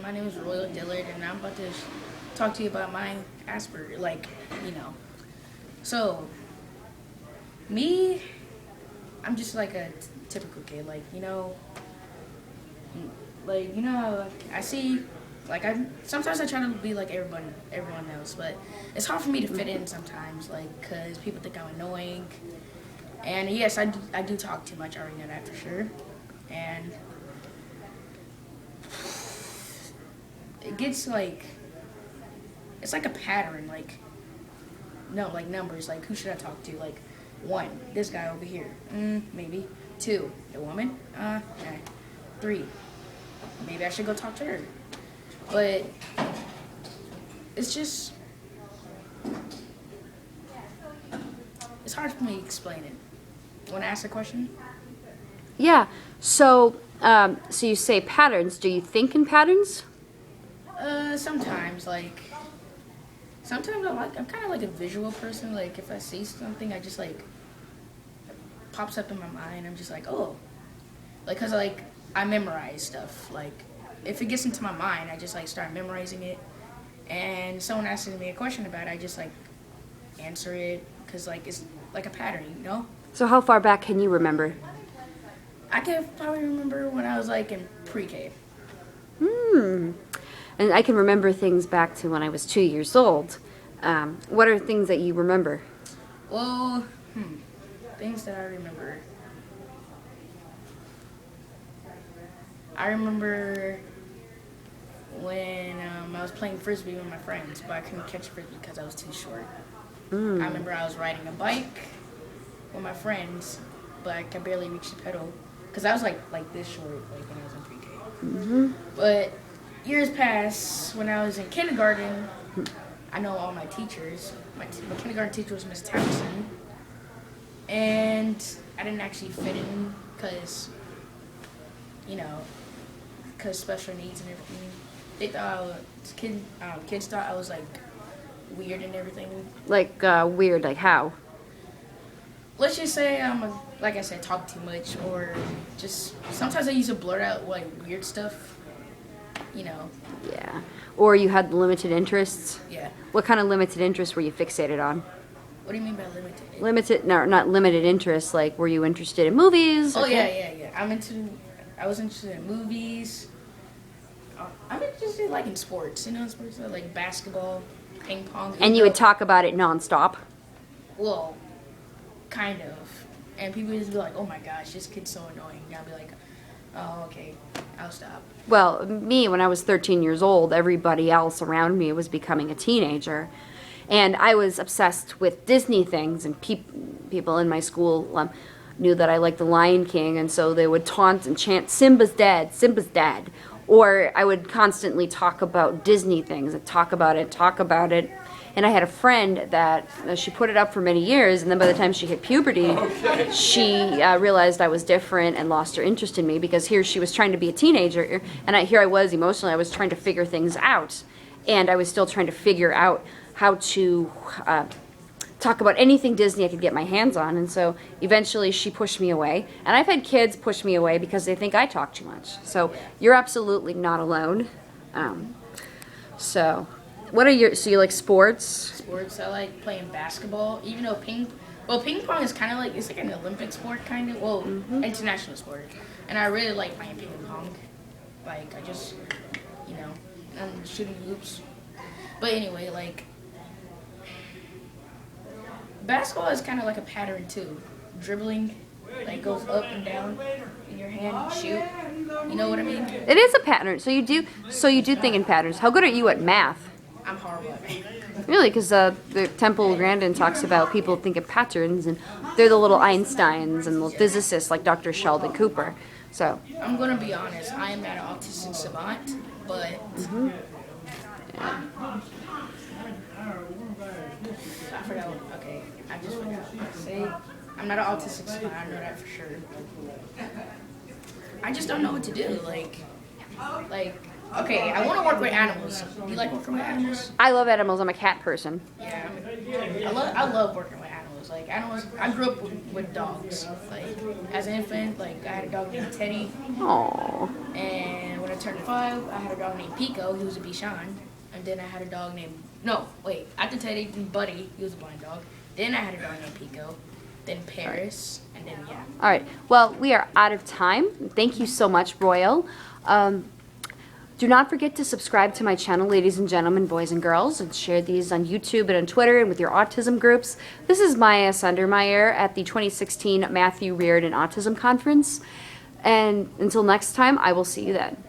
My name is Royal Dillard, and I'm about to talk to you about my Asperger, So, me, I'm just like a typical kid, how I see, sometimes I try to be like everyone else, but it's hard for me to fit in sometimes, because people think I'm annoying. And yes, I do talk too much, I already know that for sure. And it gets it's like a pattern, numbers, who should I talk to? 1, this guy over here, maybe. 2, the woman, nah. 3, maybe I should go talk to her. But it's just, it's hard for me to explain it. You want to ask a question? Yeah. So, so you say patterns. Do you think in patterns? Sometimes, sometimes I'm kind of like a visual person. If I see something, I just it pops up in my mind. I'm just oh, cause I memorize stuff. If it gets into my mind, I just start memorizing it. And someone asks me a question about it, I just answer it, cause it's like a pattern, you know. So how far back can you remember? I can probably remember when I was in pre-K. And I can remember things back to when I was 2 years old. What are things that you remember? Well, things that I remember. I remember when I was playing frisbee with my friends, but I couldn't catch frisbee because I was too short. I remember I was riding a bike with my friends, but I could barely reach the pedal because I was like this short when I was in pre-K. But years passed. When I was in kindergarten, I know all my teachers. My kindergarten teacher was Miss Townsend, and I didn't actually fit in because special needs and everything. They thought kids thought I was weird and everything. Weird, like how? Let's just say like I said, talk too much, or just sometimes I used to blurt out weird stuff. Yeah. Or you had limited interests? Yeah. What kind of limited interests were you fixated on? What do you mean by limited? Limited, no, not limited interests. Were you interested in movies? Oh, okay. Yeah. I was interested in movies. I'm interested in sports, sports like basketball, ping pong. And you would talk about it nonstop? Well, kind of. And people would just be like, oh my gosh, this kid's so annoying. And I'll be like, oh, okay, I'll stop. Well, me, when I was 13 years old, everybody else around me was becoming a teenager. And I was obsessed with Disney things, and people in my school knew that I liked The Lion King, and so they would taunt and chant, Simba's dead, Simba's dead. Or I would constantly talk about Disney things, and talk about it. And I had a friend that she put it up for many years, and then by the time she hit puberty, she realized I was different and lost her interest in me, because here she was trying to be a teenager, and here I was emotionally, I was trying to figure things out. And I was still trying to figure out how to talk about anything Disney I could get my hands on. And so eventually she pushed me away. And I've had kids push me away because they think I talk too much. So you're absolutely not alone. So you like sports? Sports, I like playing basketball, even though ping pong is kind of it's like an Olympic sport, kind of. Well, international sport. And I really like playing ping pong. I just, and shooting hoops. But anyway, basketball is kind of like a pattern too. Dribbling, goes up and down in your hand and shoot. You know what I mean? It is a pattern. So you do think in patterns. How good are you at math? I'm horrible at math. Really? Because the Temple Grandin talks about people think in patterns, and they're the little Einsteins and the physicists like Dr. Sheldon Cooper. So I'm gonna be honest. I am not an autistic savant, but. I forgot. Okay, I just forgot what to say. I'm not an autistic savant. I know that for sure. I just don't know what to do. Okay, I want to work with animals. Do you like working with animals? I love animals. I'm a cat person. Yeah, I love working with animals. Animals. I grew up with dogs. As an infant, I had a dog named Teddy. Aww. And when I turned 5, I had a dog named Pico. He was a Bichon. And then I had a dog named... No, wait. After Teddy, Buddy. He was a blind dog. Then I had a dog named Pico. Then Paris. And then, yeah. All right. Well, we are out of time. Thank you so much, Royal. Do not forget to subscribe to my channel, ladies and gentlemen, boys and girls, and share these on YouTube and on Twitter and with your autism groups. This is Maya Sundermeyer at the 2016 Matthew Reardon Autism Conference. And until next time, I will see you then.